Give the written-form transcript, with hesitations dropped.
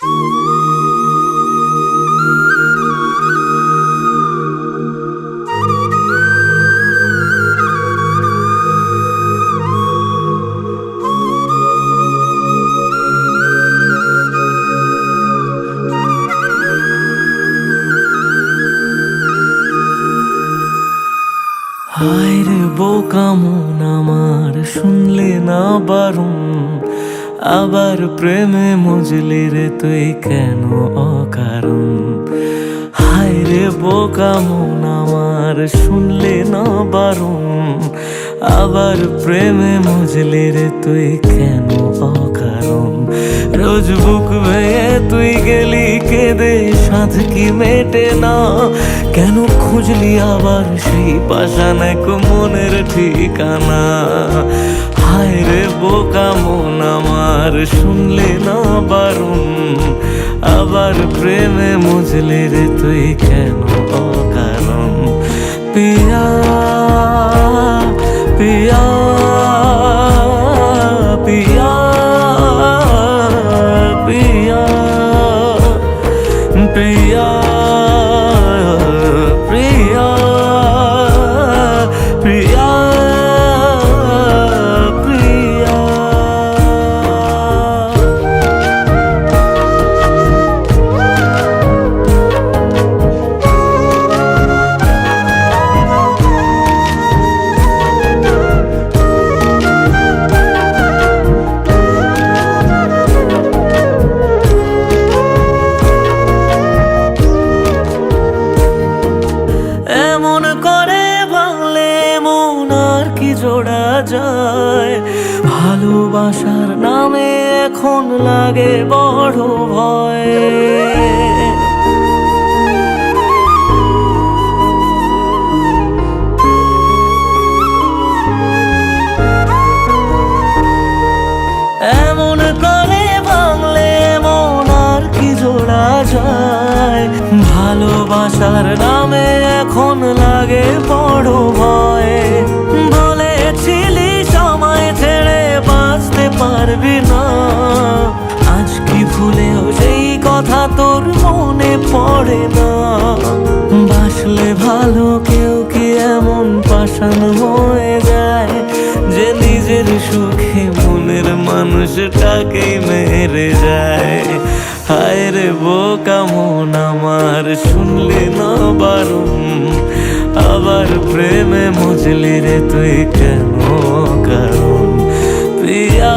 হায় রে বোকা মন আমার, শুনলে না বারণ, আবার প্রেমে মজলি রে তুই কেন অকারণ। হায় রে বোকা মন আমার, শুনলে না বারণ, আবার প্রেমে মজলি রে তুই কেন অকারণ। রোজ বুক ভেঙে তুই গেলি কেঁদে, সাধ কি মেটে না, কেন খুঁজলি আবার সেই পাষাণ এক মনের ঠিকানা। হায় রে বোকা মন আমার, শুনলে না বারণ, আবার প্রেমে মজলি রে তুই কেন অকারণ। পিয়া পিয়া পিয়া পিয়া পিয়া প্রিয়া প্রিয়া প্রিয়া। এমন করে ভাঙলে মন আর কি জোড়া যায়, ভালোবাসার নামে এখন লাগে বড় ভয়। এমন করে ভাঙলে মন আর কি জোড়া যায়, ভালোবাসার নামে এখন লাগে বড় ভয়। বলেছিলি সময় ছেড়ে বাঁচতে পারবি না, আজ কি ভুলেও সেই কথা তোর মনে পড়ে না। বাসলে ভালো কেউ কি এমন পাষাণ হয়ে যায়, যে নিজের সুখে মনের মানুষটাকেই মেরে যায়। হায় রে বোকা মন আমার, শুনলে না বারণ, আবার প্রেমে মজলি রে তুই কেন কারণ। প্রিয়া।